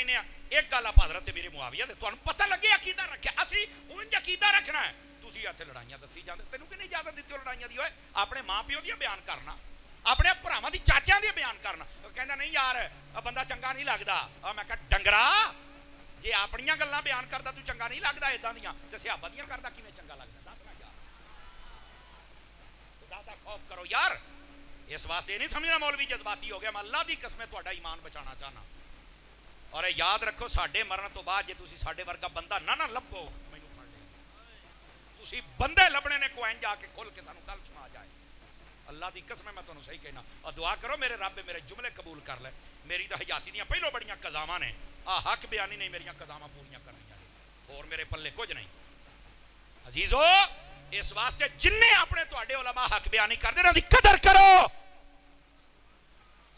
رہنے ہیں. ایک گل آپ حضرت میرے معاویہ دے تانوں پتہ لگے عقیدہ رکھیا اسی اونج عقیدہ رکھنا ہے. تسی اتھے لڑائیاں دسی جاندے تینوں کہ نہیں اجازت دتی لڑائیاں دی؟ ہوئے اپنے ماں پیو دی بیان کرنا, اپنے بھراواں دی چاچیاں دی بیان کرنا. کہندا نہیں یار بندہ چنگا نہیں لگدا. میں کہا ڈنگرا جے اپنیاں گلاں بیان کردا تو چنگا نہیں لگدا اداں دیاں تے صحابہ دیاں کردا کیویں چنگا لگدا؟ خدا دا خوف کرو یار. اس واسطے نہیں سمجھنا مولوی جذباتی ہو گیا. میں اللہ دی قسم تہاڈا ایمان بچانا چاہنا. اور یاد رکھو ساڈے مرن تو بعد جے تسی ساڈے ورگا بندہ نہ لبو مینوں پڑھ لے. تسی بندے لبنے نے کوئی جا کے کھل کے سانوں گل سنا جائے. اللہ دی قسم میں تانوں صحیح کہنا. اور دعا کرو میرے رب میرے جملے قبول کر لے. میری تو حیاتی دیاں پہلو بڑیاں قضاواں نے حق بیانی نہیں میریاں قضاواں پوریاں کرائیاں اور میرے پلے کچھ نہیں. عزیزو اس واسطے جننے اپنے تواڈے علماء حق بیانی کردے انہاں دی قدر کرو,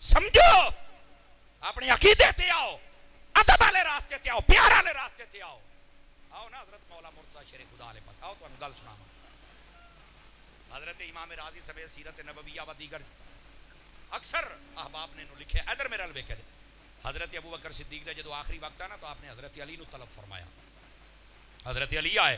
سمجھو, اپنے عقیدے تے آؤ, ادب والے راستے تے آؤ, پیار والے راستے تے آؤ. آؤ نا حضرت مولا مرتضی شیر خدا والے پاس آؤ تانوں گل سناواں. حضرت امام راضی سبے سیرت نبویہ و دیگر اکثر احباب نے نو لکھے. ادھر میرا ال ویکھے حضرت ابو بکر صدیق دا جدو آخری وقت ہے نا تو آپ نے حضرت علی نو طلب فرمایا. حضرت علی آئے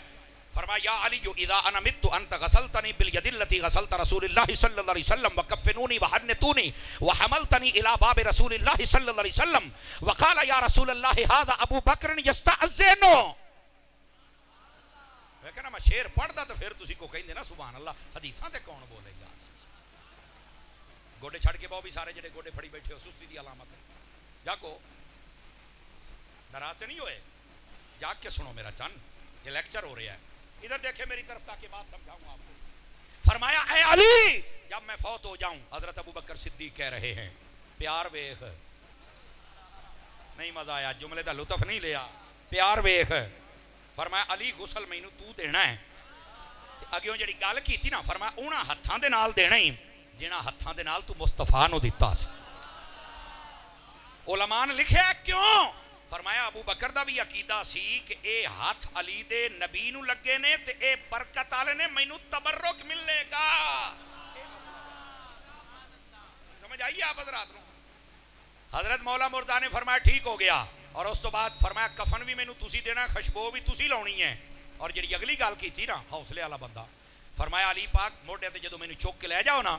فرمایا یا علی اذا انا مت انت غسلتنی بالید التي غسلت رسول اللہ صلی اللہ علیہ وسلم وکفنونی وحنتونی وحملتنی الى باب رسول اللہ صلی اللہ علیہ وسلم وقال یا رسول اللہ هذا ابو بکر یستأذن. میں کہنا میں شعر پڑھدا تو پھر تسی کو کہندے نا سبحان اللہ حدیثاں تے کون بولے گا. گوڈے چھڑ کے باؤ بھی سارے جڑے گوڈے پھڑی بیٹھے ہو سستی دی علامت ہے. جاگو ناراض نہیں ہوئے, جاگ کے سنو میرا چن, یہ لیکچر ہو رہا ہے. ادھر دیکھیں میری طرف تاکہ بات سمجھاؤں آپ کو. فرمایا اے علی جب میں فوت ہو جاؤں, حضرت ابو بکر صدیق کہہ رہے ہیں پیار ویخ, نہیں مزہ آیا, جملے دا لطف نہیں لیا, پیار ویخ. فرمایا علی غسل مینوں تو دینا ہے. اگیوں جڑی گل کیتی نا فرمایا انہاں ہتھاں دے نال دینا ہی جنہاں ہتھاں دے نال تو مصطفیٰ نو دتا سی. علماء نے لکھیا کیوں؟ فرمایا ابو بکر دا بھی عقیدہ سی کہ اے ہاتھ علی دے نبی نو لگے نے تے اے برکت والے نے مینوں تبرک ملے گا. سمجھ آئی آپ حضرات نو؟ حضرت مولا مرتضی نے فرمایا ٹھیک ہو گیا. اور اس تو بعد فرمایا کفن بھی مینوں تسی دینا, خوشبو بھی تسی لاونی ہے. اور جڑی اگلی گل کی تھی نا حوصلے والا بندہ, فرمایا علی پاک موڈے تے جدوں مینوں چوک کے لے جاؤ نا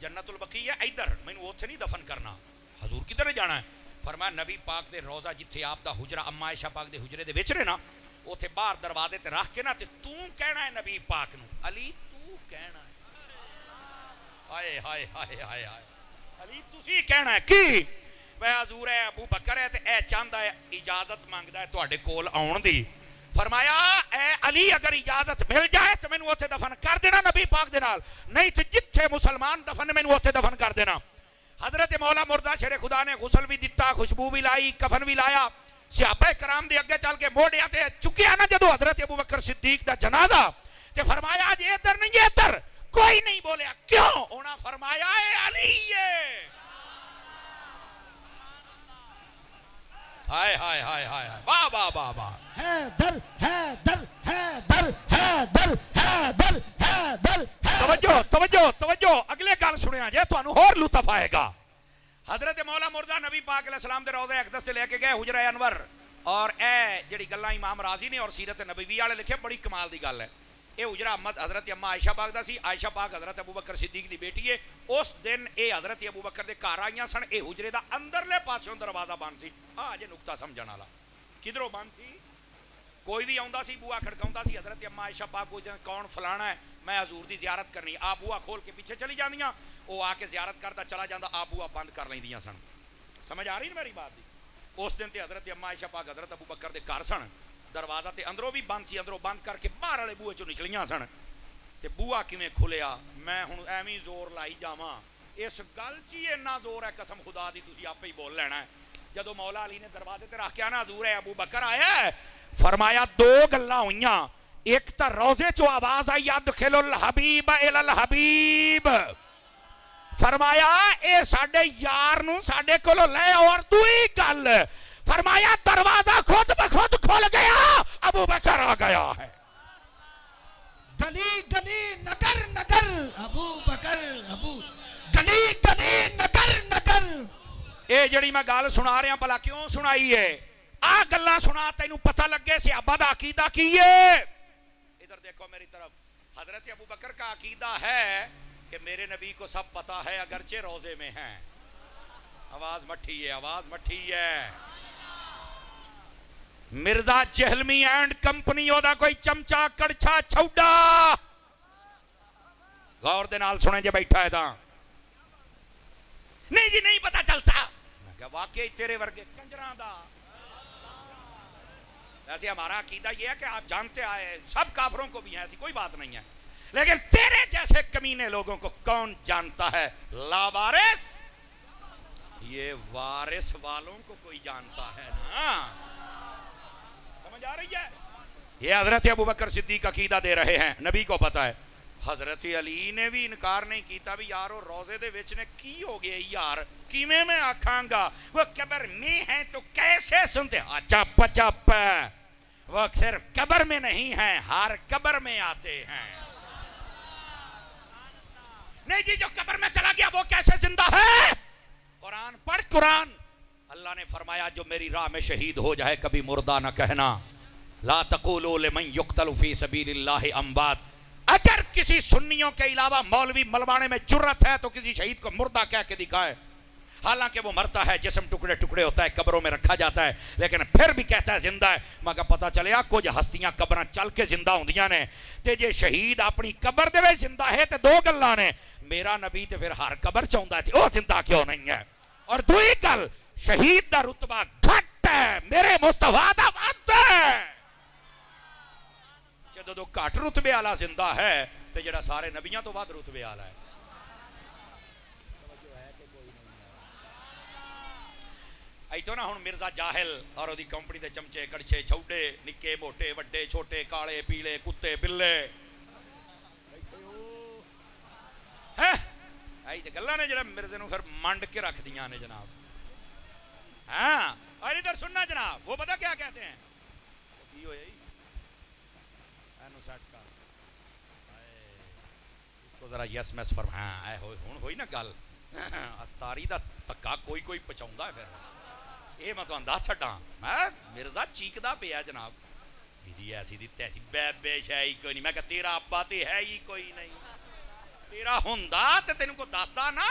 جنت البقیع ہے ادھر, مینوں اوتھے نہیں دفن کرنا. حضور کدھر جانا ہے؟ فرمایا نبی پاک دے روضہ جتھے آپ دا حجرہ اما عائشہ پاک دے حجرے دے وچ رہے نا اوتھے باہر دروازے تے رکھ کے نا تے تو کہنا ہے نبی پاک نو علی تو کہنا ہے. ہائے ہائے ہائے ہائے ہائے علی تسی کہنا ہے کی میں حضور ہے ابو بکر ہے تے اے چاہندا ہے اجازت مانگدا ہے تواڈے کول آਉਣ دی. فرمایا اے علی اگر اجازت مل جائے تو مینوں اوتھے دفن کر دینا نبی پاک دے نال, نہیں تے جتھے مسلمان دفن مینوں اوتھے دفن کر دینا. حضرت مولا مرتضی شیر خدا نے غسل بھی دتا, خوشبو بھی لائی, کفن بھی لایا. صحابہ کرام دے اگے چل کے موڈیاں تے چکیا نا جدو حضرت ابو بکر صدیق دا جنازہ تے فرمایا جی ادھر نہیں ادھر, کوئی نہیں بولیا. کیوں؟ انہاں فرمایا اے علی ہے. ہائے ہائے ہائے ہائے واہ واہ واہ واہ. حیدر حیدر حیدر حیدر حیدر حیدر. توجہ توجہ توجہ, اگلے گل سنیا جے تانوں اور لطف آئے گا. حضرت مولا مرتضی نبی پاک علیہ السلام دے روضہ اقدس سے لے کے گئے حجرہ انور. اور اے جڑی گلاں امام رازی نے اور سیرت نبوی والے لکھے بڑی کمال دی گل ہے. اے حجرہ احمد حضرت اما عائشہ پاک دا سی. عائشہ پاک حضرت ابو بکر صدیق دی بیٹی ہے. اس دن اے حضرت ابو بکر دے گھر آئیاں سن. اے حجرے دا اندرلے پاسوں دروازہ بند سی. جے نقطہ سمجھن والا کدھروں بند سی؟ کوئی بھی آندا سی بوا کھڑکاوندا سی. حضرت اما عائشہ پاک پوچھدے کون فلانا ہے, میں حضور دی زیارت کرنی. آپ بوا کھول کے پیچھے چلی جاندیاں, وہ آ کے زیارت کرتا چلا جاندہ, آپ بوا بند کر لیندیاں سن. سمجھ آ رہی نا میری بات دی؟ اس دن تے حضرت اما عائشہ پاک حضرت ابو بکر دے گھر سن. دروازہ تے اندروں بھی بند سی, اندروں بند کر کے باہر والے بوئے چوں نکلیاں سن. تے بوا کیویں کھلیا میں ہن ایویں زور لائی جاواں, اس گل چی اتنا زور ہے قسم خدا دی تسی آپے ہی بول لینا ہے. جدو مولا علی نے دروازے تے رکھ کے آنا حضور ہے ابو بکر آیا ہے, فرمایا دو گلاں ہوئیاں. ایک تا روزے چو آواز آئی ادخل الحبیب الی الحبیب. فرمایا اے ساڈے یار نو ساڈے کولو لے. اور دوئی گل فرمایا دروازہ خود بخود کھل گیا, ابو بکر آ گیا ہے. گلی گلی نگر نگر ابو بکر ابو, گلی گلی نگر نگر. اے جڑی میں گل سنا رہا بلا کیوں سنائی ہے؟ آ گلا سنا تینوں پتہ لگے صحابہ دا عقیدہ کی ہے. ادھر دیکھو میری طرف. حضرت ابو بکر کا عقیدہ ہے کہ میرے نبی کو سب پتہ ہے اگرچہ روزے میں ہیں. آواز مٹھی ہے, آواز مٹھی ہے. مرزا جہلمی اینڈ کمپنی دا کوئی چمچا کڑچا چھوڑا غور دے نال سنے جے بیٹھا ہے تھا. نہیں جی نہیں پتا چلتا. میں کہا واقعی تیرے ورگے کنجراں دا. ایسے ہمارا عقیدہ یہ ہے کہ آپ جانتے آئے سب کافروں کو بھی ہیں, ایسی کوئی بات نہیں ہے, لیکن تیرے جیسے کمینے لوگوں کو کون جانتا ہے؟ لا وارث, یہ وارث والوں کو کوئی جانتا ہے نا. سمجھ آ رہی ہے؟ یہ حضرت ابو بکر صدیق عقیدہ دے رہے ہیں, نبی کو پتا ہے. حضرت علی نے بھی انکار نہیں کیتا بھی یارو روزے دے وچ نے کی ہو گیا یار, کیویں میں آکھاں گا وہ قبر میں ہیں تو کیسے سنتے. چپ چپ, وہ صرف قبر میں نہیں ہیں, ہر قبر میں آتے ہیں. نہیں جی جو قبر میں چلا گیا وہ کیسے زندہ ہے؟ قرآن پڑھ قرآن. اللہ نے فرمایا جو میری راہ میں شہید ہو جائے کبھی مردہ نہ کہنا. لا تقولوا لمن يقتل في سبيل الله اموات. اگر کسی سنیوں کے علاوہ مولوی ملوانے میں جرت ہے تو کسی شہید کو مردہ کہہ کے دکھائے. حالانکہ وہ مرتا ہے, جسم ٹکڑے ٹکڑے ہوتا ہے, قبروں میں رکھا جاتا ہے, لیکن پھر بھی کہتا ہے زندہ ہے. مگر پتہ چلیا کچھ ہستیاں قبراں چل کے زندہ ہوندیاں نے, تے جے شہید اپنی قبر دے وچ زندہ ہے تے دو گلاں نے. میرا نبی تے پھر ہر قبر چاہندا ہے تے او زندہ کیوں نہیں ہے؟ اور دوئی گل, شہید دا رتبہ گھٹ ہے, میرے مصطفیٰ دا ود ہے. جدوں دو گھٹ رتبے والا زندہ ہے تے جڑا سارے نبیاں تو ود رتبے والا ہے. ایتھوں نہ ہن مرزا جاہل اور دی کمپنی دے چمچے کڑچے چھوڑے نکے موٹے وڈے چھوٹے کالے پیلے کتے بلے تے گلاں نے جڑا مرزے نو پھر منڈ کے رکھ دیاں نے جناب. ہاں اور ادھر سننا جناب, وہ پتہ کیا کہتے ہیں؟ کی ہویا جی اینو سیٹ کر اس کو ذرا یس میس فرما. ہاں ہن ہوئی نا گل, تاری دا تکا کوئی کوئی پچاوندا ہے. پھر یہ میں تو انداز چھڈاں, میں مرزا چیکدا پیا جناب میری ایسی دی تیسی بے شے ہی کوئی نہیں. میں کہ تیرا ابا تے ہے ہی کوئی نہیں, تیرا ہوندا تے تینوں کو دسدا نا.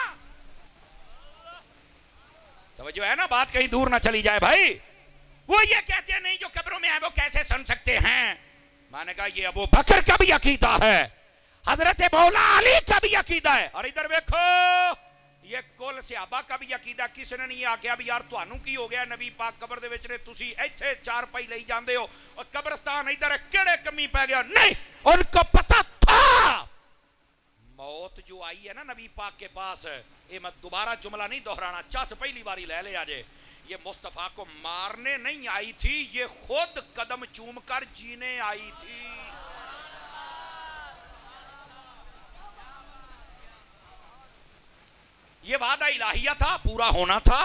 توجہ ہے نا, بات کہیں دور نہ چلی جائے بھائی. وہ یہ کہتے ہیں نہیں جو قبروں میں ہیں وہ کیسے سن سکتے ہیں. میں نے کہا یہ ابو بکر کا بھی عقیدہ ہے, حضرت مولا علی کا بھی عقیدہ ہے. اور ادھر دیکھو یہ کل صحابہ کا بھی عقیدہ. کسی نے نہیں آکھیا بھی یار تھانوں کی ہو گیا نبی پاک قبر دے وچ نے تسی ایتھے چار پائی لئی جاندے ہو اور قبرستان ادھر کیڑے کمی پہ گیا. نہیں, ان کو پتہ تھا موت جو آئی ہے نا نبی پاک کے پاس, یہ میں دوبارہ جملہ نہیں دہرانا, چاس پہلی باری لے لے آجے, یہ مصطفیٰ کو مارنے نہیں آئی تھی, یہ خود قدم چوم کر جینے آئی تھی. یہ وعدہ الہیہ تھا, پورا ہونا تھا,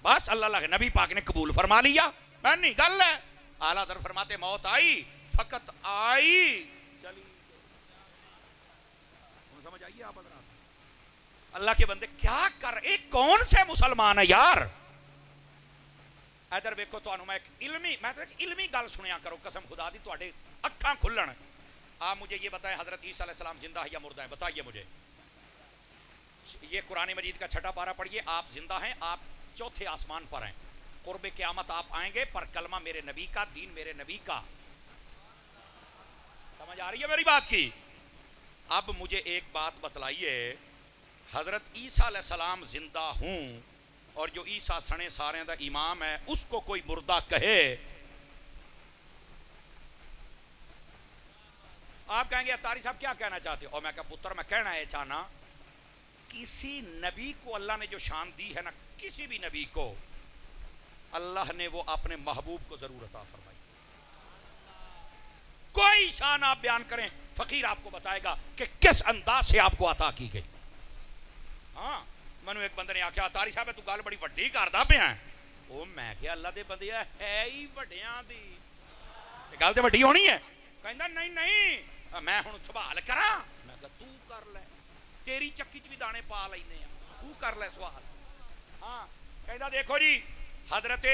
بس اللہ نبی پاک نے قبول فرما لیا. میں نہیں گل ہے, اعلیٰ در فرماتے موت آئی فقط آئی چلی. سمجھ آئیے آپ حضرات, اللہ کے بندے کیا کر, ایک کون سے مسلمان ہے یار. ادھر ویکھو تانوں میں ایک علمی گل سنیا کرو, قسم خدا دی تواڈے اکھاں کھلن. آپ مجھے یہ بتائیں حضرت عیسیٰ علیہ السلام زندہ ہے یا مردہ ہیں؟ بتائیے مجھے. یہ قرآن مجید کا 6واں پارہ پڑھیے. آپ زندہ ہیں, آپ چوتھے آسمان پر ہیں, قرب قیامت آپ آئیں گے, پر کلمہ میرے نبی کا, دین میرے نبی کا. سمجھ آ رہی ہے میری بات کی؟ اب مجھے ایک بات بتلائیے, حضرت عیسیٰ علیہ السلام زندہ ہوں اور جو عیسیٰ سنے سارے دا امام ہے اس کو کوئی مردہ کہے, آپ کہیں گے اتاری صاحب کیا کہنا چاہتے ہو؟ اور میں کہا پتر میں کہنا ہے چاہنا, کسی نبی کو اللہ نے جو شان دی ہے نا, کسی بھی نبی کو اللہ نے وہ اپنے محبوب کو ضرور عطا فرمائی. کوئی شان آپ بیان کریں, فقیر آپ کو بتائے گا کہ کس انداز سے آپ کو عطا کی گئی. ہاں منو ایک بندے نے آکھیا تاری صاحب تو گل بڑی وڈی کردا پیا. او میں کہ اللہ دے بندے ہے ہی وڈیاں دی, گل تے وڈی ہونی ہے. کہندا نہیں نہیں میں ہن سوال کراں. میں کہ تو کر لے, تیری چکی چ بھی دانے پا لینے تو کر لے سوال. ہاں کہندا دیکھو جی حضرت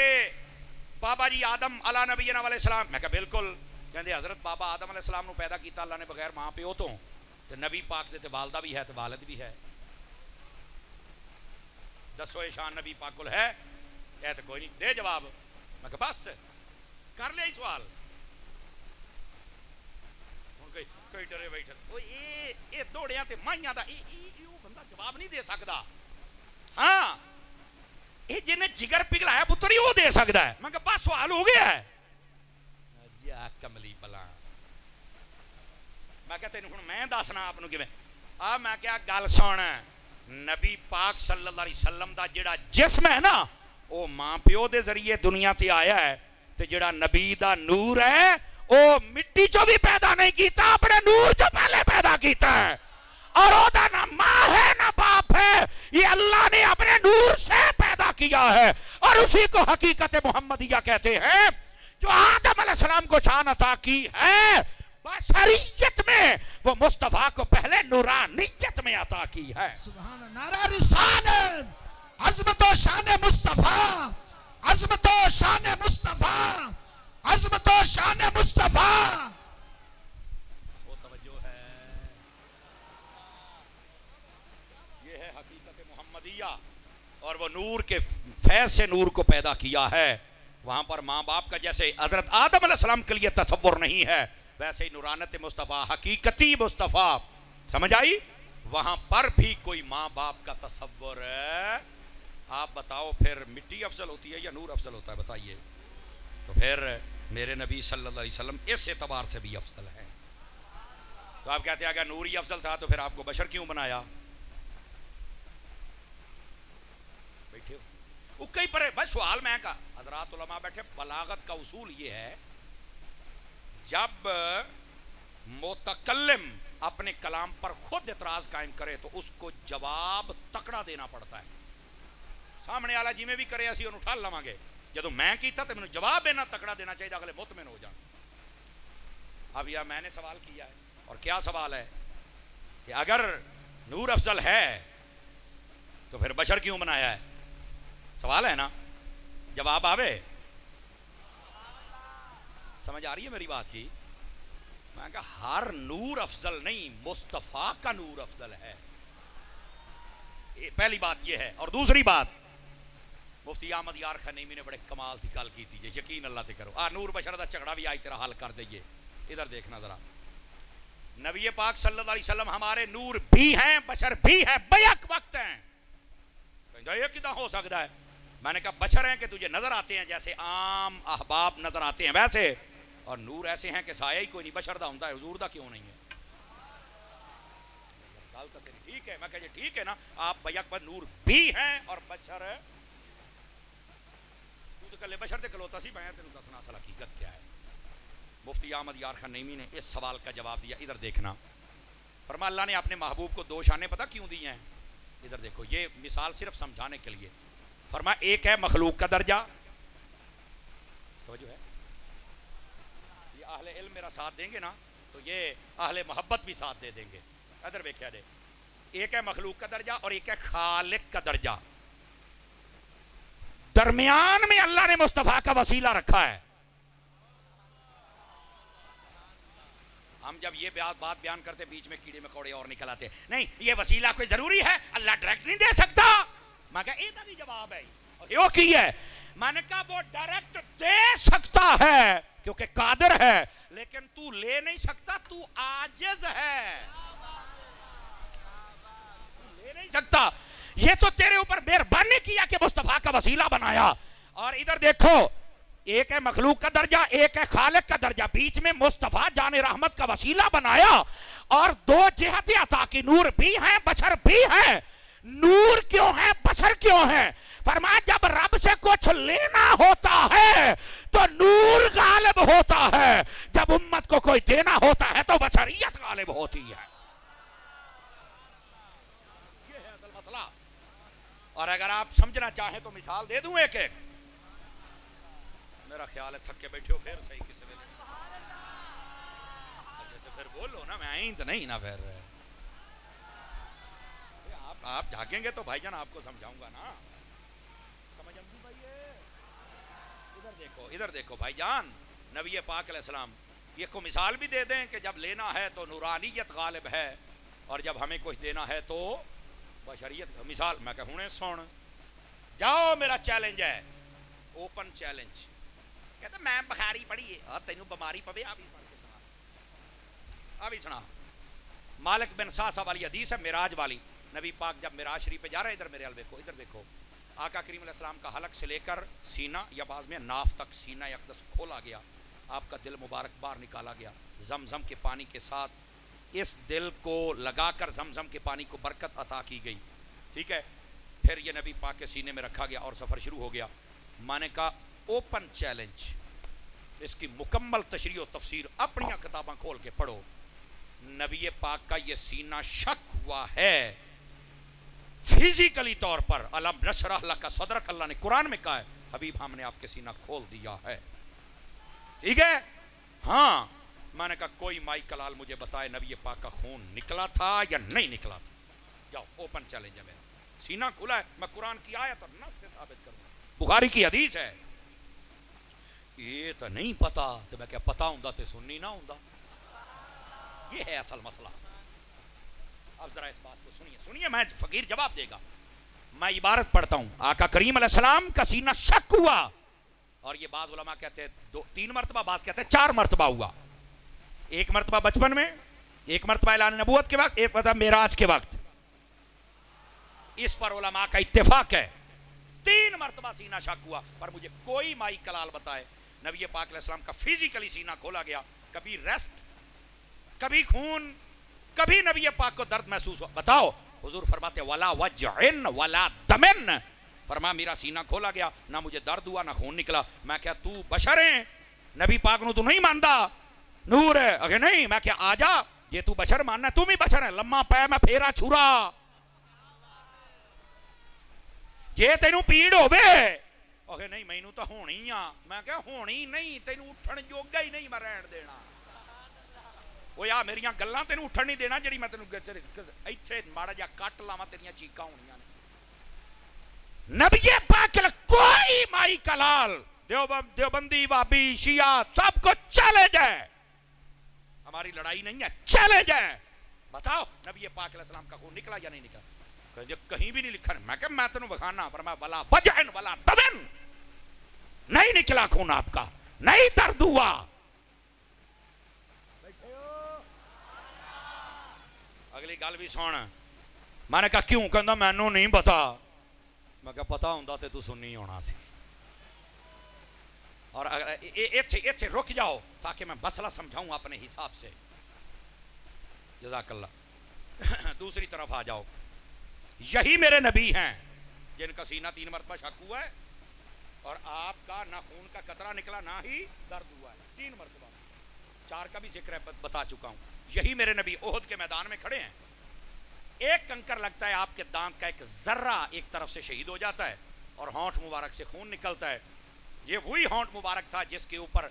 بابا جی آدم علیہ نبینا علیہ السلام، میں کہا بالکل، کہندے حضرت بابا آدم علیہ السلام نو پیدا کیتا اللہ نے بغیر ماں پیو تو نبی پاک دے تے والدہ بھی ہے تے والد بھی ہے، دسو یہ شان نبی پاک کول ہے؟ اے تے کوئی نہیں، دے جواب۔ میں کہا بس کر لیا سوال، کوئی ڈرے بیٹھے یہ دوڑیاں تے مائیاں دا بندہ جواب نہیں دے سکتا، ہاں یہ جنہیں جگر پگھلایا پتر ہی وہ دے سکتا ہے۔ میں کہا بس سوال ہو گیا ہے، یا کملی بلا۔ میں کہا تینوں ہن میں دسنا آپ نو کیویں آ، میں کہا گل سن، نبی پاک صلی اللہ علیہ وسلم دا جڑا جسم ہے نا وہ ماں پیو دے ذریعے دنیا تے آیا ہے، تے جڑا نبی دا نور ہے وہ مٹی چو بھی پیدا نہیں کیتا، اپنے نور چو پہلے پیدا کیتا ہے، اور وہ دا نہ ماں ہے نہ باپ ہے، یہ اللہ نے اپنے نور سے پیدا کیا ہے، اور اسی کو حقیقت محمدیہ کہتے ہیں۔ جو آدم علیہ السلام کو شان عطا کی ہے بشریت میں، وہ مصطفیٰ کو پہلے نورانیت میں عطا کی ہے۔ سبحان نعرہ رسالت، عظمت و شان مصطفیٰ، عظمت و شان مصطفیٰ، عظمت و شان مصطفیٰ۔ وہ توجہ ہے، یہ ہے حقیقت محمدیہ، اور وہ نور کے فیض سے نور کو پیدا کیا ہے۔ وہاں پر ماں باپ کا جیسے حضرت آدم علیہ السلام کے لیے تصور نہیں ہے، ویسے ہی نورانت مصطفیٰ، حقیقتی مصطفیٰ، سمجھ آئی؟ وہاں پر بھی کوئی ماں باپ کا تصور ہے۔ آپ بتاؤ پھر مٹی افضل ہوتی ہے یا نور افضل ہوتا ہے؟ بتائیے۔ تو پھر میرے نبی صلی اللہ علیہ وسلم اس اعتبار سے بھی افضل ہے۔ تو آپ کہتے ہیں اگر نور ہی افضل تھا تو پھر آپ کو بشر کیوں بنایا؟ بیٹھے ہو کئی پر بس سوال میں کہا، حضرات علماء بیٹھے، بلاغت کا اصول یہ ہے جب متکلم اپنے کلام پر خود اعتراض قائم کرے تو اس کو جواب تکڑا دینا پڑتا ہے۔ سامنے والا جی میں بھی کرے اسی انہوں ٹھال لواں گے، جدو میں کیتا تو میں نے جواب اینا تکڑا دینا چاہیے اگلے مطمئن ہو جان۔ اب یہ میں نے سوال کیا ہے، اور کیا سوال ہے کہ اگر نور افضل ہے تو پھر بشر کیوں بنایا ہے؟ سوال ہے نا، جواب آوے؟ سمجھ آ رہی ہے میری بات کی؟ میں کہا ہر نور افضل نہیں، مصطفیٰ کا نور افضل ہے، پہلی بات یہ ہے۔ اور دوسری بات، مفتی احمد یار خنیمی نے بڑے کمال کی گل کی تھی، یقین اللہ تے کرو، نور بشر دا جھگڑا بھی آئی تیرا حل کر دئیے۔ ادھر دیکھنا ذرا، نبی پاک صلی اللہ علیہ وسلم ہمارے نور بھی ہیں، بشر بھی ہیں، بیک وقت ہیں۔ یہ کدھا ہو سکتا ہے؟ میں نے کہا بشر ہیں کہ تجھے نظر آتے ہیں جیسے عام احباب نظر آتے ہیں ویسے، اور نور ایسے ہیں کہ سایہ ہی کوئی نہیں، بشر دا ہوتا ہے، حضور دا کیوں نہیں ہے؟ گل تو تیری ٹھیک ہے، میں کہا یہ ٹھیک ہے نا، آپ بیک وقت نور بھی ہیں اور بشر ہے۔ تو تو کلے بشر دے کلوتا سی، میں تینوں دسنا اصل حقیقت کیا ہے۔ مفتی احمد یار خنیمی نے اس سوال کا جواب دیا، ادھر دیکھنا۔ فرمایا اللہ نے اپنے محبوب کو دو شانیں پتہ کیوں دی ہیں؟ ادھر دیکھو، یہ مثال صرف سمجھانے کے لیے۔ فرمایا ایک ہے مخلوق کا درجہ، توجہ ہے، یہ اہل علم میرا ساتھ دیں گے نا تو یہ اہل محبت بھی ساتھ دے دیں گے۔ ادھر دیکھیا دے، ایک ہے مخلوق کا درجہ اور ایک ہے خالق کا درجہ، درمیان میں اللہ نے مصطفیٰ کا وسیلہ رکھا ہے۔ ہم جب یہ بات بیان کرتے بیچ میں کیڑے مکوڑے اور نکل آتے، نہیں یہ وسیلہ کوئی ضروری ہے، اللہ ڈائریکٹ نہیں دے سکتا۔ میں کہا ایدہ بھی جواب ہے، یہ کی ہے؟ میں نے کہا وہ ڈائریکٹ دے سکتا ہے کیونکہ قادر ہے، لیکن تو لے نہیں سکتا، تو عاجز ہے، تو لے نہیں سکتا۔ یہ تو تیرے اوپر مہربانی کیا کہ مصطفیٰ کا وسیلہ بنایا۔ اور ادھر دیکھو، ایک ہے مخلوق کا درجہ، ایک ہے خالق کا درجہ، بیچ میں مصطفیٰ جان رحمت کا وسیلہ بنایا، اور دو جہتیں عطا کی، نور بھی ہیں بشر بھی ہیں۔ نور کیوں ہے بشر کیوں ہے؟ فرمایا جب رب سے کچھ لینا ہوتا ہے تو نور غالب ہوتا ہے، جب امت کو کوئی دینا ہوتا ہے تو بشریت غالب ہوتی ہے۔ یہ ہے اصل مسئلہ۔ اور اگر آپ سمجھنا چاہیں تو مثال دے دوں ایک ایک، میرا خیال ہے تھک کے بیٹھے ہو پھر صحیح کسی ویلے، اچھا تو پھر بولو نا، میں آئیں تو نہیں نا پھر، آپ جھاگیں گے تو بھائی جان آپ کو سمجھاؤں گا نا، سمجھ آتی بھائی؟ ادھر دیکھو بھائی جان، نبی پاک علیہ السلام یہ کو مثال بھی دے دیں کہ جب لینا ہے تو نورانیت غالب ہے اور جب ہمیں کچھ دینا ہے تو بشریت. مثال میں کہوں سن جاؤ، میرا چیلنج ہے، اوپن چیلنج. کہتا میں بخاری پڑھی ہے، تینوں بیماری پوے آ بھی پڑھ کے سنا، آ بھی سنا. مالک بن ساسا والی حدیث ہے معراج والی. نبی پاک جب معراج شریف پہ جا رہے ہیں، ادھر میرے حال دیکھو، ادھر دیکھو، آقا کریم علیہ السلام کا حلق سے لے کر سینہ یا بعض میں ناف تک سینہ اقدس کھولا گیا، آپ کا دل مبارک باہر نکالا گیا زمزم کے پانی کے ساتھ. اس دل کو لگا کر زمزم کے پانی کو برکت عطا کی گئی. ٹھیک ہے، پھر یہ نبی پاک کے سینے میں رکھا گیا اور سفر شروع ہو گیا. میں نے کہا اوپن چیلنج، اس کی مکمل تشریح و تفسیر اپنی کتاباں کھول کے پڑھو. نبی پاک کا یہ سینہ شک ہوا ہے فزیکلی طور پر. علم نشرح لک صدرک، اللہ نے قرآن میں کہا ہے حبیب ہم نے آپ کے سینہ کھول دیا ہے. ٹھیک ہے، ہاں. میں نے کہا کوئی مائی کلال مجھے بتائے نبی پاک کا خون نکلا تھا یا نہیں نکلا تھا. جاؤ، اوپن چیلنج ہے میرا. سینہ کھلا ہے، میں قرآن کی آیت اور نص سے ثابت کروں، بخاری کی حدیث ہے. یہ تو نہیں پتا، تو میں کیا پتا ہوں تو سننی نہ ہوں. یہ ہے اصل مسئلہ. اب ذرا اس بات کو سنیے، سنیے، میں فقیر جواب دے گا. میں عبارت پڑھتا ہوں، آقا کریم علیہ السلام کا سینہ شک ہوا، اور یہ بعض علماء کہتے ہیں 3 مرتبہ، بعض کہتے ہیں 4 مرتبہ ہوا. 1 مرتبہ بچپن میں، 1 مرتبہ اعلان نبوت کے وقت، 1 مرتبہ معراج کے وقت. اس پر علماء کا اتفاق ہے 3 مرتبہ سینہ شک ہوا. پر مجھے کوئی مائی کلال بتائے نبی پاک علیہ السلام کا فزیکلی سینہ کھولا گیا، کبھی ریسٹ، کبھی خون، کبھی نبی پاک کو درد محسوس ہوا. بتاؤ. حضور فرماتے ولا وجعن ولا دمن، فرما میرا سینہ کھولا گیا، نہ مجھے درد ہوا نہ خون نکلا. میں کیا تو بشر ہے؟ نبی پاک نو تو نہیں ماندا، نور ہے. اگر نہیں، میں کیا آ جا، یہ تو بشر ماننا، تم ہی بشر ہے. لما پے میں پھیرا چھرا، یہ تینوں پیڑ ہوے. اگر نہیں مینوں تو ہونی آ. میں کیا ہونی نہیں، تینوں اٹھن جوگا ہی نہیں میں رہن دینا. وہ یا میریاں گلاں تینوں اٹھن نہیں دینا، جڑی میں تینوں ایتھے ماڑا جا کٹ لاواں تیریاں چیکاں ہونیاں نے. نبی پاک کوئی مائی کلال، دیوبندی، وہابی، شیعہ، سب کو چیلنج ہے. ہماری لڑائی نہیں ہے، چیلنج ہے. بتاؤ نبی پاک علیہ السلام کا خون نکلا یا نہیں نکلا؟ کہیں بھی نہیں لکھا. میں کہ میں تینوں بخانا، فرمایا ولا وجعن ولا دمن، نہیں نکلا خون آپ کا، نہیں درد ہوا. اگلی گل بھی سن. میں نے کہا کیوں؟ کہندا مینوں نہیں پتا. میں کہا پتا ہوندا تے تو سننی ہونا سی. اور ایتھے رک جاؤ تاکہ میں مسئلہ سمجھاؤں اپنے حساب سے. جزاک اللہ. دوسری طرف آ جاؤ. یہی میرے نبی ہیں جن کا سینہ 3 مرتبہ شک ہوا ہے، اور آپ کا نہ خون کا قطرہ نکلا نہ ہی درد ہوا ہے. 3 مرتبہ. 4 کا بھی ذکر ہے، بتا چکا ہوں. یہی میرے نبی احد کے میدان میں کھڑے ہیں. ایک کنکر لگتا ہے، آپ کے دانت کا ایک ذرہ ایک طرف سے شہید ہو جاتا ہے اور ہونٹ مبارک سے خون نکلتا ہے. یہ وہی ہونٹ مبارک تھا جس کے اوپر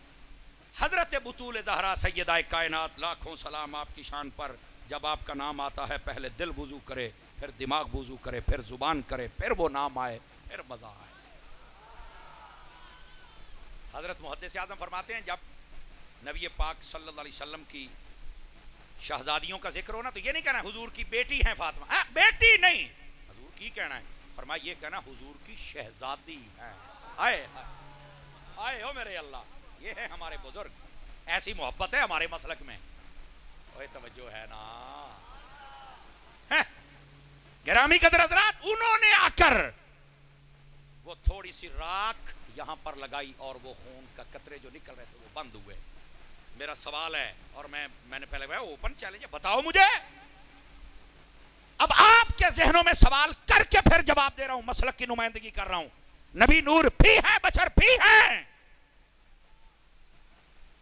حضرت بطول زہرا سیدہ کائنات، لاکھوں سلام آپ کی شان پر، جب آپ کا نام آتا ہے پہلے دل وضو کرے، پھر دماغ وضو کرے، پھر زبان کرے، پھر وہ نام آئے، پھر مزہ آئے. حضرت محدث اعظم فرماتے ہیں جب نبی پاک صلی اللہ علیہ وسلم کی شہزادیوں کا ذکر ہونا تو یہ نہیں کہنا حضور کی بیٹی ہیں فاطمہ، بیٹی نہیں، حضور کی کہنا ہے. فرمایا یہ کہنا حضور کی شہزادی ہے. آئے آئے ہو میرے اللہ، یہ ہے ہمارے بزرگ. ایسی محبت ہے ہمارے مسلک میں. اوہ توجہ ہے نا. گرامی قدر حضرات، انہوں نے آ کر وہ تھوڑی سی راکھ یہاں پر لگائی اور وہ خون کا قطرے جو نکل رہے تھے وہ بند ہوئے. میرا سوال ہے، اور میں نے پہلے کہا اوپن چیلنج ہے، بتاؤ مجھے. اب آپ کے ذہنوں میں سوال کر کے پھر جواب دے رہا ہوں، مسلک کی نمائندگی کر رہا ہوں. نبی نور بھی ہے، بشر بھی ہیں.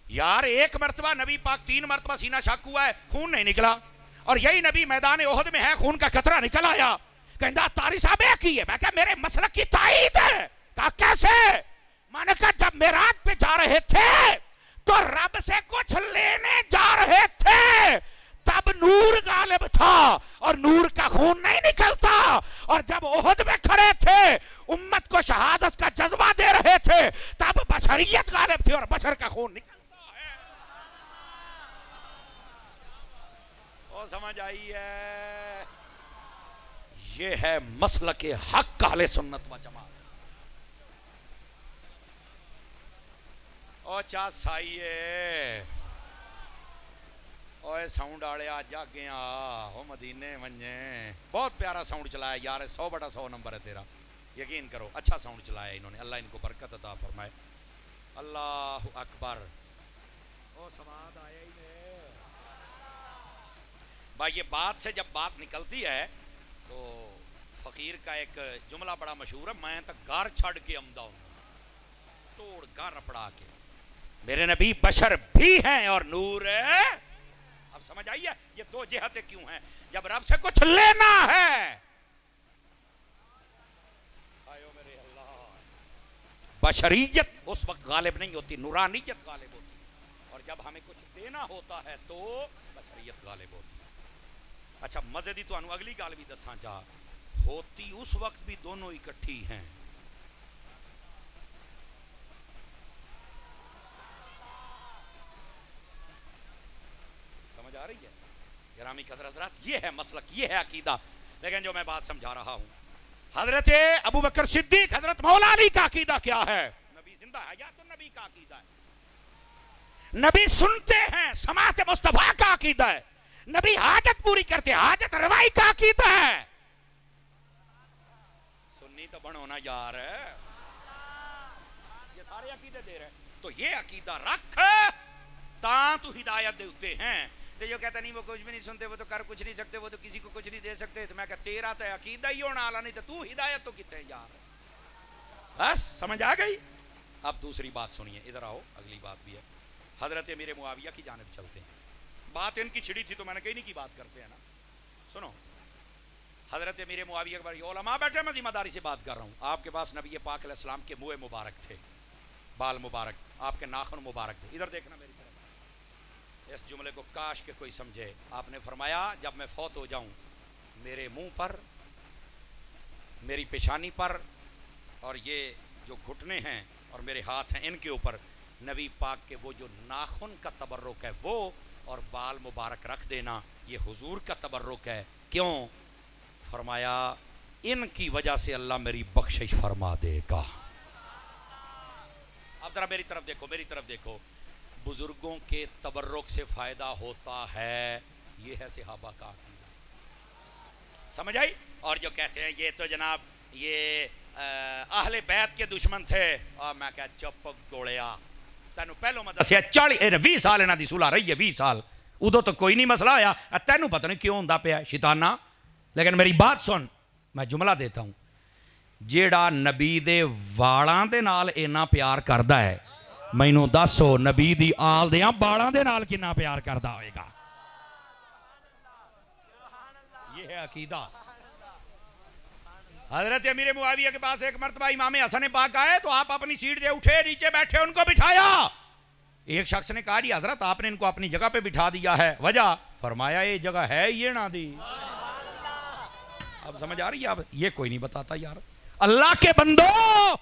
یار 1 مرتبہ نبی پاک 3 مرتبہ سینہ شک ہوا ہے، خون نہیں نکلا، اور یہی نبی میدان احد میں ہے، خون کا قطرہ نکل آیا. کہندا طاری صاحب یہ کی ہے؟ میں کہا میرے مسلک کی تائید ہے. کہا کیسے؟ میں نے کہا جب معراج پہ جا رہے تھے تو رب سے کچھ لینے جا رہے تھے، تب نور غالب تھا اور نور کا خون نہیں نکلتا. اور جب احد میں کھڑے تھے، امت کو شہادت کا جذبہ دے رہے تھے، تب بشر غائب تھی اور بشر کا خون نکلتا ہے. وہ سمجھ آئی ہے؟ یہ ہے مسلک حق اہل سنت و جماعت. او چا سائیے اوے ساؤنڈ آڑیا جاگیاں ہو مدینے ونجیں. بہت پیارا ساؤنڈ چلایا یار, 100/100 نمبر ہے تیرا, یقین کرو اچھا ساؤنڈ چلایا انہوں نے. اللہ ان کو برکت عطا فرمائے. اللہ اکبر. او سماعت آیا ہی نہیں بھائی. یہ بات سے جب بات نکلتی ہے تو فقیر کا ایک جملہ بڑا مشہور ہے, میں تک گار چھڑ کے آمدہ ہوں, توڑ گار اپڑا کے. میرے نبی بشر بھی ہیں اور نور ہے. اب سمجھ آئیے یہ دو جہتیں کیوں ہیں. جب رب سے کچھ لینا ہے, آئیو میرے اللہ, بشریت اس وقت غالب نہیں ہوتی, نورانیت غالب ہوتی. اور جب ہمیں کچھ دینا ہوتا ہے تو بشریت غالب ہوتی. اچھا مزے دی تو انو اگلی گال بھی دساں چاہ, ہوتی اس وقت بھی دونوں اکٹھی ہیں. سمجھ آ رہی ہے گرامی قدر حضرات؟ یہ ہے مسلک, یہ ہے عقیدہ. لیکن جو میں بات سمجھا رہا ہوں, حضرت ابو بکر صدیق, حضرت مولا علی کا عقیدہ کیا ہے؟ نبی زندہ ہے یا تو نبی کا عقیدہ ہے. نبی سنتے ہیں, سماعت مصطفیٰ کا عقیدہ ہے. نبی حاجت پوری کرتے, حاجت روائی کا عقیدہ ہے. سنی تو بنو نا یار, یہ سارے عقیدے دے رہے. تو یہ عقیدہ رکھ تاں تو ہدایت دیتے ہیں. تو جو کہتا نہیں وہ کچھ بھی نہیں سنتے, وہ تو کر کچھ نہیں سکتے, وہ تو کسی کو کچھ نہیں دے سکتے. تو میں کہتا تیرا تو عقیدہ ہی ہونا آلہ, نہیں تو ہدایت تو کتے یار. بس سمجھ آ گئی. اب دوسری بات سنیے, ادھر آؤ, اگلی بات بھی ہے. حضرت امیر معاویہ کی جانب چلتے ہیں. بات ان کی چھڑی تھی تو میں نے کہیں نہیں کی بات کرتے ہیں نا. سنو, حضرت امیر معاویہ کے بارے علماء بیٹھے, میں ذمہ داری سے بات کر رہا ہوں. آپ کے پاس نبی پاک علیہ السلام کے منہ مبارک تھے, بال مبارک, آپ کے ناخن مبارک تھے. ادھر دیکھنا میری طرف. اس جملے کو کاش کہ کوئی سمجھے. آپ نے فرمایا جب میں فوت ہو جاؤں, میرے منہ پر, میری پیشانی پر, اور یہ جو گھٹنے ہیں اور میرے ہاتھ ہیں, ان کے اوپر نبی پاک کے وہ جو ناخن کا تبرک ہے وہ, اور بال مبارک رکھ دینا, یہ حضور کا تبرک ہے. کیوں؟ فرمایا ان کی وجہ سے اللہ میری بخشش فرما دے گا. اب ذرا میری طرف دیکھو, میری طرف دیکھو. بزرگوں کے تبرک سے فائدہ ہوتا ہے, یہ ہے صحابہ کا عقیدہ. سمجھ آئی؟ اور جو کہتے ہیں یہ تو جناب یہ اہل بیت کے دشمن تھے, اور میں کہا چپ گوڑیا, تینو پہلو میں دسیا 20 سال انہاں دی صلح رہی ہے, 20 سال ادو تو کوئی نہیں مسئلہ آیا. تینو پتہ نہیں کیوں ہوندا پیا شیطانہ. لیکن میری بات سن, میں جملہ دیتا ہوں. جیڑا نبی دے والاں دے نال اینا پیار کردا ہے, مینوں دسو نبی دی آل دیاں بالاں دے نال کنا پیار کردا ہوئے گا. یہ ہے عقیدہ. حضرت امیر معاویہ کے پاس ایک مرتبہ امام حسن پاک آئے تو آپ اپنی سیٹ سے اٹھے, نیچے بیٹھے, ان کو بٹھایا. ایک شخص نے کہا جی حضرت آپ نے ان کو اپنی جگہ پہ بٹھا دیا ہے, وجہ؟ فرمایا یہ جگہ ہے یہ نہ دی. اب سمجھ آ رہی ہے؟ اب یہ کوئی نہیں بتاتا یار. اللہ کے بندو,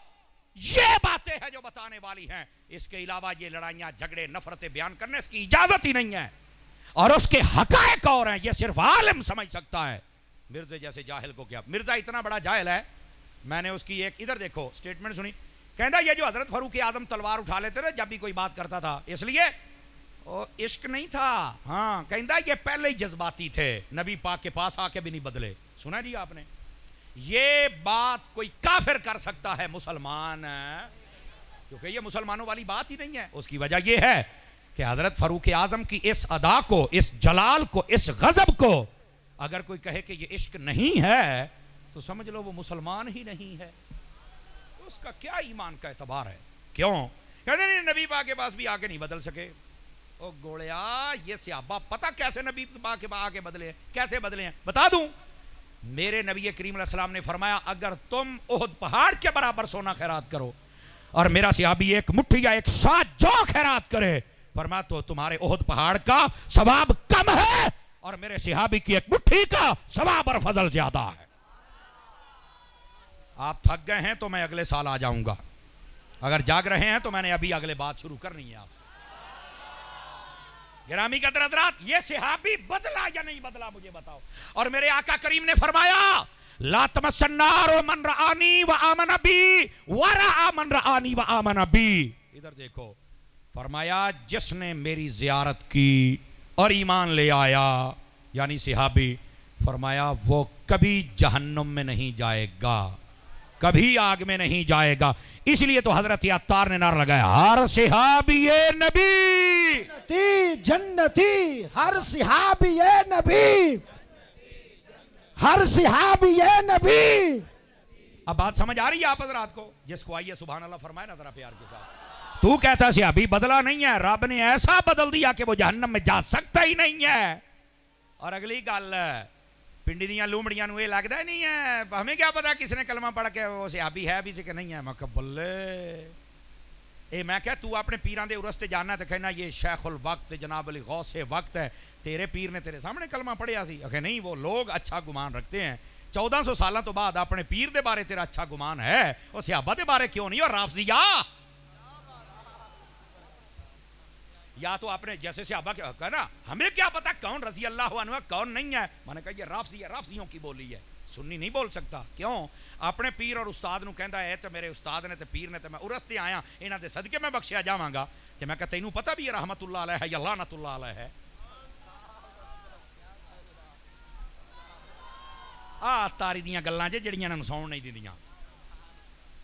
یہ باتیں ہیں جو بتانے والی ہیں. اس کے علاوہ یہ لڑائیاں جھگڑے نفرتیں بیان کرنے اس کی اجازت ہی نہیں ہے, اور اس کے حقائق اور ہیں, یہ صرف عالم سمجھ سکتا ہے. مرزا جیسے جاہل کو کیا؟ مرزا اتنا بڑا جاہل ہے, میں نے اس کی ایک ادھر دیکھو سٹیٹمنٹ سنی. کہندا یہ جو حضرت فاروق اعظم تلوار اٹھا لیتے تھے جب بھی کوئی بات کرتا تھا, اس لیے عشق نہیں تھا. ہاں کہندا یہ پہلے ہی جذباتی تھے, نبی پاک کے پاس آ کے بھی نہیں بدلے. سنا جی آپ نے؟ یہ بات کوئی کافر کر سکتا ہے, مسلمان, کیونکہ یہ مسلمانوں والی بات ہی نہیں ہے. اس کی وجہ یہ ہے کہ حضرت فاروق اعظم کی اس ادا کو, اس جلال کو, اس غضب کو اگر کوئی کہے کہ یہ عشق نہیں ہے تو سمجھ لو وہ مسلمان ہی نہیں ہے. اس کا کیا ایمان کا اعتبار ہے؟ کیوں؟ کہتے نہیں نبی پاک کے پاس بھی آ کے نہیں بدل سکے. او گوڑیا, یہ صحابہ پتہ کیسے نبی پاک کے پاس آ کے بدلے ہیں, کیسے بدلے ہیں بتا دوں. میرے نبی کریم علیہ السلام نے فرمایا اگر تم احد پہاڑ کے برابر سونا خیرات کرو اور میرا صحابی ایک مٹھی یا ایک ساتھ جو خیرات کرے, فرمایا تو تمہارے احد پہاڑ کا ثواب کم ہے اور میرے صحابی کی ایک مٹھی کا ثواب اور فضل زیادہ ہے. آپ تھک گئے ہیں تو میں اگلے سال آ جاؤں گا. اگر جاگ رہے ہیں تو میں نے ابھی اگلے بات شروع کرنی ہے آپ سے. گرامی قدر حضرات, یہ صحابی بدلا یا نہیں بدلا مجھے بتاؤ. اور میرے آقا کریم نے فرمایا لا تمس النار من رآنی وآمن بی ورآ من رآنی وآمن بی. ادھر دیکھو, فرمایا جس نے میری زیارت کی اور ایمان لے آیا, یعنی صحابی, فرمایا وہ کبھی جہنم میں نہیں جائے گا, کبھی آگ میں نہیں جائے گا. اس لیے تو حضرت عطار نے نعرہ لگایا ہر صحابی نبی جنتی, ہر صحابی نبی, ہر صحابی نبی. اب بات سمجھ آ رہی ہے آپ حضرات کو؟ جس کو آئیے سبحان اللہ فرمائے نا ذرا پیار کے ساتھ. تو کہتا صحابی بدلا نہیں ہے, رب نے ایسا بدل دیا کہ وہ جہنم میں جا سکتا ہی نہیں ہے. اور اگلی گل, پنڈی دیاں لومڑیاں نو یہ لگتا ہی نہیں ہے, ہمیں کیا پتا کس نے کلمہ پڑھ کے وہ صحابی ہے بھی سے کہ نہیں ہے. میں کہ بلے اے, میں کہ تو اپنے پیران دے عرس تے جاننا تے کہنا یہ شیخ الوقت جناب علی غوث وقت ہے, تیرے پیر نے تیرے سامنے کلمہ پڑھیا سی. کہ نہیں, وہ لوگ اچھا گمان رکھتے ہیں. 1400 سالہ تو بعد اپنے پیر دے بارے تیرا اچھا گمان ہے, اور صحابہ دے بارے کیوں نہیں؟ اور رافضیہ یا تو اپنے جیسے صحابہ کہا نا, ہمیں کیا پتا کون رضی اللہ عنہ کون نہیں ہے. میں نے کہا یہ رافضی ہے, رافضیوں کی بولی ہے, سنی نہیں بول سکتا. کیوں؟ اپنے پیر اور استاد نو کہندا ہے تے میرے استاد نے تے پیر نے تے میں عرس تے آیا, انہاں دے صدقے میں بخشیا جاواں گا. تے میں کہ تینوں پتہ بھی یہ رحمت اللہ علیہ ہے یا لعنت اللہ علیہ ہے؟ تاری دیاں گلاں جڑیاں نوں سون نہیں دیندیاں.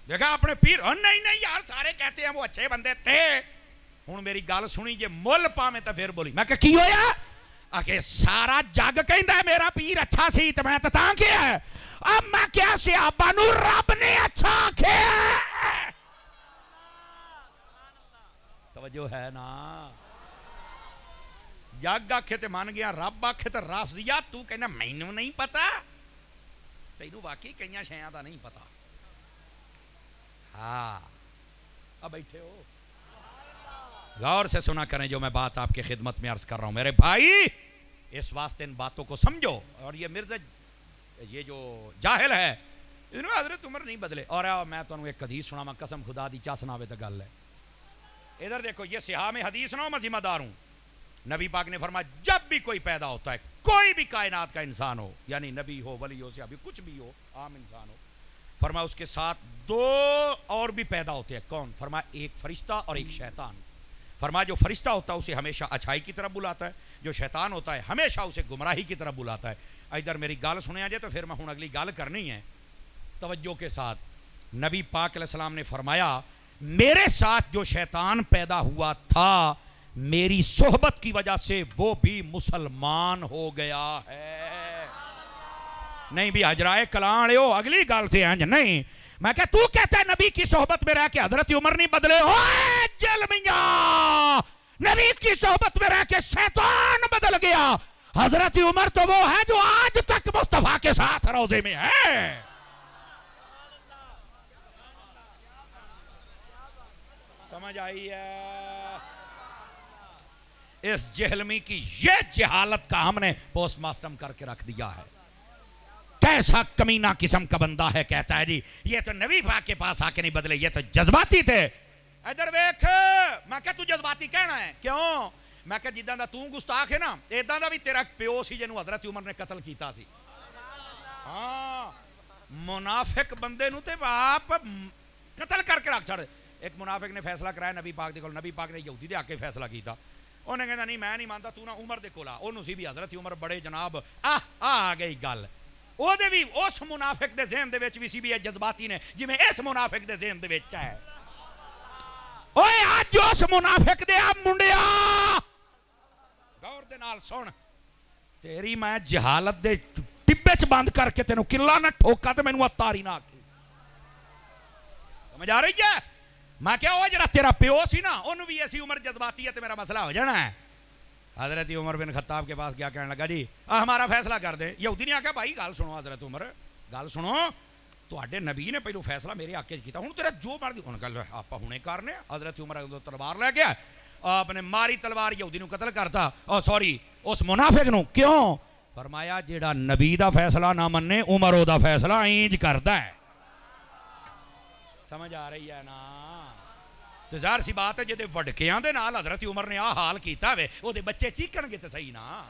دیکھا اپنے پیر, نہیں یار سارے کہتے ہیں وہ اچھے بندے تھے. ہوں میری گل سنی جے مل پاویں تے پھر بولی. میں کہ کی ہویا؟ کہ سارا جگ کہندا ہے میرا پیر اچھا سی تے میں تاں کیا ہے. اب میں کیا صحابہ نو رب نے اچھا آکھیا. توجہ ہے نا؟ جگ آکھے تے مان گیا, رب آکھے تے رافضیہ. تو کہنا مینوں نہیں پتا, تینوں واقعی کئیاں شیاں دا نہیں پتا. ہاں اب بیٹھے ہو, غور سے سنا کریں جو میں بات آپ کی خدمت میں عرض کر رہا ہوں میرے بھائی. اس واسطے ان باتوں کو سمجھو. اور یہ مرزا یہ جو جاہل ہے, انہوں حضرت عمر نہیں بدلے. اور میں تمہیں ایک حدیث سنا, میں قسم خدا دی چا سناوے تے گل ہے. ادھر دیکھو, یہ صحاح میں حدیث نہ ہو, میں ذمہ دار ہوں. نبی پاک نے فرمایا جب بھی کوئی پیدا ہوتا ہے, کوئی بھی کائنات کا انسان ہو, یعنی نبی ہو, ولی ہو, صحابی, کچھ بھی ہو, عام انسان ہو, فرمایا اس کے ساتھ 2 اور بھی پیدا ہوتے ہیں. کون؟ فرمایا ایک فرشتہ اور ایک شیطان. فرمایا جو فرشتہ ہوتا ہے اسے ہمیشہ اچھائی کی طرف بلاتا ہے, جو شیطان ہوتا ہے ہمیشہ اسے گمراہی کی طرف بلاتا ہے. ادھر میری گل سنیا جائے تو پھر میں ہوں اگلی گل کرنی ہے توجہ کے ساتھ. نبی پاک علیہ السلام نے فرمایا میرے ساتھ جو شیطان پیدا ہوا تھا, میری صحبت کی وجہ سے وہ بھی مسلمان ہو گیا ہے. نہیں بھی حجرائے کلان لے ہو, اگلی گل تھے ہیں نہیں. میں کہ تو کہتا ہے نبی کی صحبت میں رہ کے حضرت عمر نہیں بدلے. اوے جلمیاں, نبی کی صحبت میں رہ کے شیطان بدل گیا. حضرت عمر تو وہ ہے جو آج تک مصطفیٰ کے ساتھ روضے میں ہے. سمجھ آئی ہے؟ اس جہلمی کی یہ جہالت کا ہم نے پوسٹ ماسٹم کر کے رکھ دیا ہے. کیسا کمینہ قسم کا بندہ ہے, کہتا ہے جی یہ تو نبی پاک کے پاس آ کے نہیں بدلے, یہ تو جذباتی تھے. ادھر ویکھ, میں کہ تو جذباتی کہنا ہے کیوں؟ میں کہ جداں دا تو گستاخ ہے نا, ایداں دا بھی تیرا پیو سی جنوں حضرت عمر نے قتل کیتا سی. ہاں منافق بندے نو تے آپ قتل کر کے رکھ چھڑ. ایک منافق نے فیصلہ کرایا نبی پاک دے کول, نبی پاک نے یہودی دے آ کے فیصلہ کیتا. انہیں کہنا نہیں میں نہیں مانتا, تو نہ عمر دے کول آ. انہوں سی بھی حضرت عمر بڑے جناب آ گئی گل. او دے بھی اس منافق دے ذہن دے وچ بھی سی بھی جذباتی نے جویں اس منافق دے ذہن دے وچ ہے. اوے اج اس منافق دے آ منڈیا غور دے نال سن, تیری میں جہالت دے ٹبے چ بند کر کے تینوں کلا نہ ٹھوکا تے مینوں اتاری نہ آکھی. سمجھ آ رہی ہے؟ میں کیا وہ جڑا تیرا پیو سی نا, انہوں بھی ایسی عمر جذباتی ہے تو میرا مسئلہ ہو جانا ہے. حضرت عمر بن خطاب کے پاس کیا کہنے لگا جی ہمارا فیصلہ کر دیں. یہودی نے آکھا بھائی گل سنو, حضرت عمر گل سنو, تواڈے نبی نے پہلو فیصلہ میرے حق وچ کیتا, ہن تیرا جو مرضی. انہوں نے کہا آپ ہنے کرنے. حضرت عمر تلوار لے گیا, آپ نے ماری تلوار, یہودی نو قتل کرتا, سوری اس منافق نو. کیوں؟ فرمایا جیڑا نبی دا فیصلہ نہ مننے, عمر او دا فیصلہ اینج کردا ہے. سمجھ آ رہی ہے نا؟ تو ظاہر سی بات ہے جدے وڈکیاں دے نال حضرت عمر نے آ حال کیتا وے او دے بچے چیکن گے تے صحیح نا.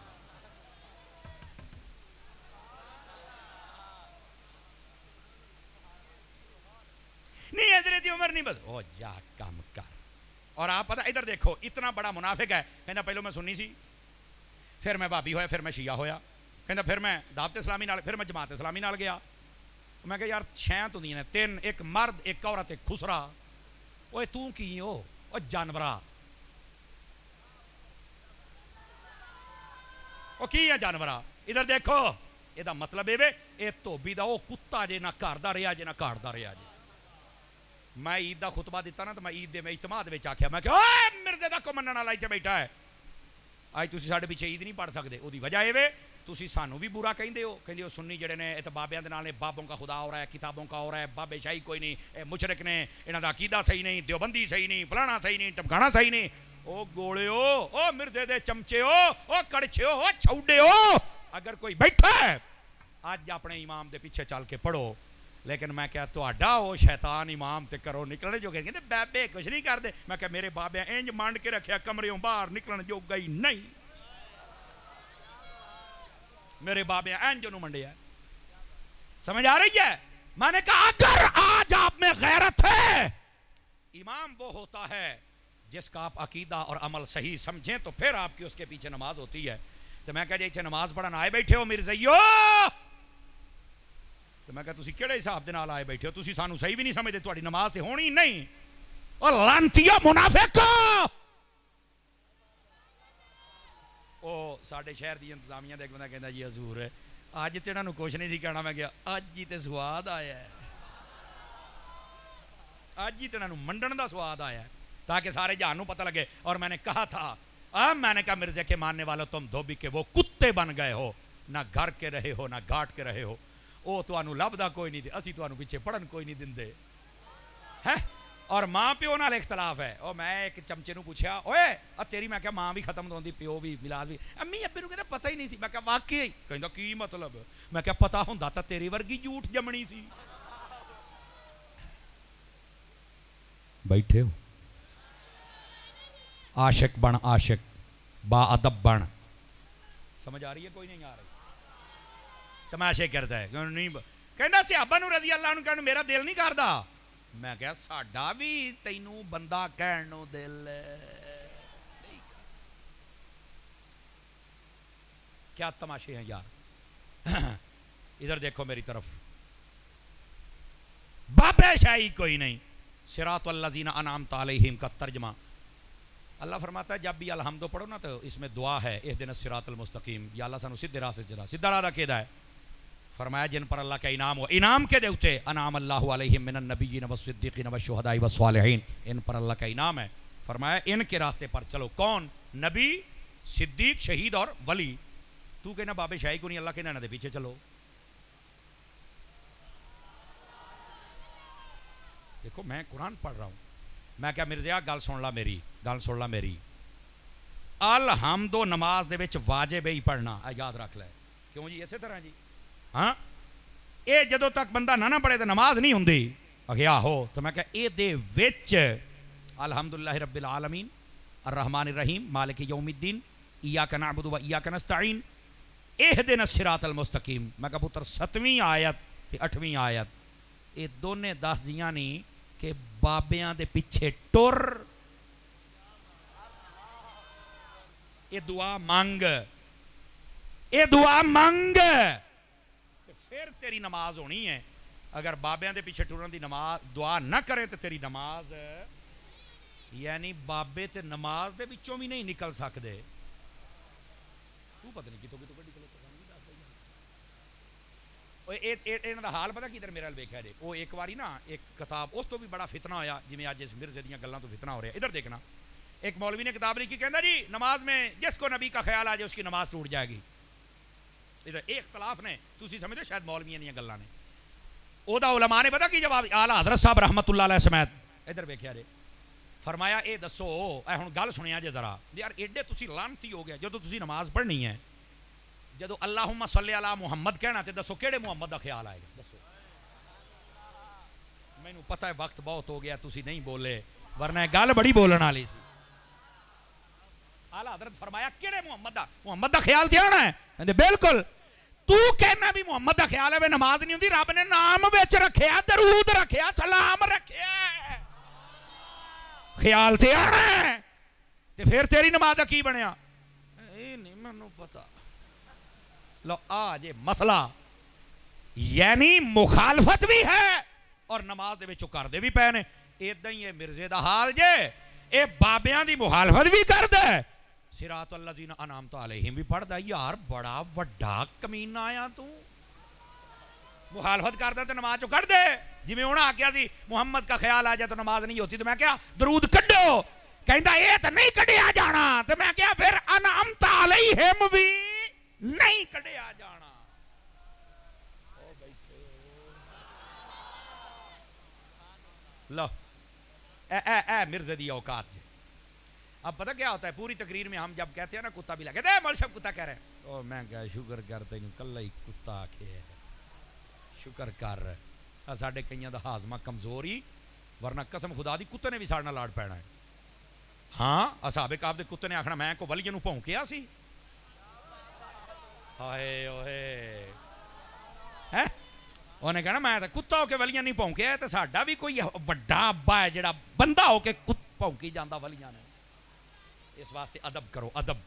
نہیں حضرت عمر نہیں بس او جا کام کر. اور آپ پتہ ادھر دیکھو اتنا بڑا منافق ہے. کہنا پہلو میں سنی سی, پھر میں بابی ہویا, پھر میں شیعہ ہویا. کہنا پھر میں دعوت اسلامی نال, پھر میں جماعت اسلامی نال گیا. میں کہ یار چھیں تو نہیں نے, تین, ایک مرد, ایک عورت, ایک خسرا. اوے تو کی ہو او جانورا, او کی ہے جانورا. ادھر دیکھو یہ دا مطلب ہے اے دھوبی دا او کتا جے نہ گھر دا رہیا جے نہ گھاٹ دا رہیا جے. میں عید دا خطبہ دیتا نا تو میں عید دے میں اجتماع دے وچ آکھیا میں کہ اوے مردے دا کو منن والا ایتھے بیٹھا ہے, اج تسی ساڈے پیچھے عید نہیں پڑھ سکدے. او دی وجہ اے وے تسی سانو بھی برا کہندے ہو, کہندے ہو سنی جڑے نے اے تے بابیاں دے نال نے, بابوں کا خدا ہو رہا ہے, کتابوں کا ہو رہا ہے, بابے شاہی کوئی نہیں, اے مشرک نے, انہاں دا عقیدہ صحیح نہیں, دیوبندی صحیح نہیں, فلانا صحیح نہیں, ٹمکانا صحیح نہیں. او گوڑیو, او مردے دے چمچے ہو, او کڑچے ہو, او چھوڑے ہو, اگر کوئی بیٹھا ہے اج اپنے امام دے پیچھے چل کے پڑھو. لیکن میں کہا تہاڈا او شیطان امام تے کرو نکلنے جو کہندے بابے کچھ نہیں کردے. میں کہا میرے بابے انج مانڈ کے رکھیا کمریوں باہر نکلن جو گئی نہیں, میرے بابے انج نو منڈیا. سمجھ آ رہی ہے؟ میں نے کہا اگر آج آپ میں غیرت ہے, امام وہ ہوتا ہے جس کا آپ عقیدہ اور عمل صحیح سمجھیں تو پھر آپ کی اس کے پیچھے نماز ہوتی ہے. تو میں کہا جی اتنے نماز پڑھن آئے بیٹھے ہو مرزائیو, تو میں کہا تسی کیڑے حساب دے نال آئے بیٹھے ہو, تسی سانو صحیح بھی نہیں سمجھتے, تہاڈی نماز تے ہونی نہیں. اور لعنتیو منافق, او ساڈے شہر دی انتظامیہ دے ایک بندہ کہندا جی حضور اج تے انہاں نوں کچھ نہیں سی کہنا. میں کہا اج ہی تے سواد آیا ہے, اج ہی تے انہاں نوں منڈن دا سواد آیا ہے تاکہ سارے جہان نوں پتہ لگے. اور میں نے کہا تھا میں نے کہا مرزا کے ماننے والوں تم دھوبی کے وہ کتے بن گئے ہو, نہ گھر کے رہے ہو نہ گھاٹ کے رہے ہو. او تانوں لبدا کوئی نہیں, اسی تانوں پیچھے پڑھن کوئی نہیں دیندے ہے. اور ماں پیو نال اختلاف ہے. او میں ایک چمچے نوں پوچھیا اوئے تیری, میں کہا ماں بھی ختم ہوندی, پیو بھی, ملاد بھی. امی ابے نوں کہندا پتہ ہی نہیں سی. میں کہا واقعی؟ کہندا کی مطلب؟ میں کہا پتہ ہوندا تا تیری ورگی جھوٹ جمنی سی. بیٹھے ہو عاشق بن, عاشق با ادب بن. سمجھ آ رہی ہے کوئی نہیں آ رہی؟ تماشے کرتا ہے نہیں. کہندا صحابہ نو رضی اللہ عنہ کہن میرا دل نہیں کردا. میں کہا ساڈا بھی تینوں بندہ کہن نو دل کیا تماشے ہیں یار. ادھر دیکھو میری طرف, بابے شاہی کوئی نہیں. صراط الذین انعمت علیہم کا ترجمہ اللہ فرماتا ہے جب بھی الحمد پڑھو نا تو اس میں دعا ہے اہدنا الصراط المستقیم, یا اللہ سانو سیدھے راستے چلا. سیدھا راہ کیدا ہے؟ فرمایا جن پر اللہ کا انعام ہو. انعام کے دے اتے انعام اللہ علیہم من النبیین والصدیقین والشہداء والصالحین, ان پر اللہ کا انعام ہے. فرمایا ان کے راستے پر چلو. کون؟ نبی, صدیق, شہید اور ولی. تو کہنا بابے شاہی کو نہیں, اللہ کے نہ دے پیچھے چلو. دیکھو میں قرآن پڑھ رہا ہوں. میں کیا مرزا گل سن لا میری, گل سن لا میری. الحمد نماز دے وچ واجب ہی پڑھنا, یاد رکھ لے. کیوں جی اسی طرح جی ہاں اے جدوں تک بندہ نہ پڑھے تو نماز نہیں ہوندی. اگیا ہو تو میں کہا اے دے وچ الحمدللہ رب العالمین الرحمن الرحیم مالک یوم الدین ایاک نعبد و ایاک نستعین اہدنا الصراط المستقیم. میں کہا پتر 7ویں آیت تے 8ویں آیت اے دونے دس دیاں نہیں کہ بابیاں دے پیچھے ٹر, اے دعا مانگ, اے دعا مانگ, پھر تیری نماز ہونی ہے. اگر بابیاں دے پیچھے ٹرن دی نماز دعا نہ کرے تو تیری نماز, یعنی بابے تے نماز دے وچوں بھی نہیں نکل سکدے. تو پتہ نہیں کتوں کتوں نکلے. انہاں دا حال پتہ کدھر میرے ال ویکھیا جے. او ایک واری نا ایک کتاب اس تو بھی بڑا فتنہ ہویا جویں اج اس مرزے دیاں گلاں تو فتنہ ہو رہا ہے. ادھر دیکھنا, ایک مولوی نے کتاب لکھی, کہندا جی نماز میں جس کو نبی کا خیال آ جائے اس کی نماز ٹوٹ جائے گی. ادھر ایک اختلاف نے, تسی سمجھدے شاید مولویاں دیاں گلاں نے. او دا علماء نے پتہ کی جواب, اعلی حضرت صاحب رحمت اللہ علیہ سمیت ادھر ویکھیا جے. فرمایا اے دسو, اے ہن گل سنیا جے ذرا یار, ایڈے تسی لعنتی ہو گئے جدوں تسی نماز پڑھنی ہے, جدو اللہم صلی علی محمد کہنا تے دسو کیڑے محمد دا خیال آئے گا؟ دسو. مینوں پتہ ہے وقت بہت ہو گیا, تسی نہیں بولے. ورنہ گل بڑی بولن والی سی. آلہ حضرت فرمایا کیڑے محمد دا خیال تھیا ہونا ہے؟ کہندے بالکل. تو کہنا بھی محمد دا خیال ہے وے نماز نہیں ہوندی. رب نے نام وچ رکھیا, درود رکھیا, سلام رکھیا, خیال تھیا ہونا ہے تے پھر تیری نماز دا کی بنیا؟ اے نہیں مینوں پتا. لو آ جے مسئلہ, یعنی مخالفت بھی ہے اور نماز دے وچوں کردے بھی پے نے. ایداں ہی اے مرزے دا حال جے, اے بابیاں دی مخالفت بھی کردے, صراط الذین انعمت علیہم بھی پڑھدا. یار بڑا وڈا کمینہ آیا تو, مخالفت کردا تے نماز چوں کڈ دے. جویں انہاں آکھیا سی محمد کا خیال آ جائے تو نماز نہیں ہوتی, تو میں کیا درود کڈو, کہندا اے تے نہیں کڈیا جانا, تو میں کیا پھر انعمت علیہم بھی نہیں کڈیا جانا. لو اے مرزے دی اوقات جے. اب پتہ کیا ہوتا ہے, پوری تقریر میں ہم جب کہتے ہیں نا کتا بھی لگے دے مول صاحب کتا کہہ رہے ہیں, او میں کہا شکر کر تینوں کلا ہی کتا آکھے, شکر کر. ساڈے کئیاں دا ہاضمہ کمزوری, ورنہ قسم خدا دی کتے نے بھی ساڈے نال لاڑ پینا ہے. ہاں اصحاب کہف دے کتے نے آکھنا میں کو ولیاں نوں بھونکیا سی. ہائے اوہے ہے, انہیں کہنا میں کتا ہو کے ولیاں نہیں بھونکیا, تے ساڈا بھی کوئی وڈا ابا ہے جڑا بندہ ہو کے بھونکی جاندا ولیاں نے. اس واسطے ادب کرو, ادب.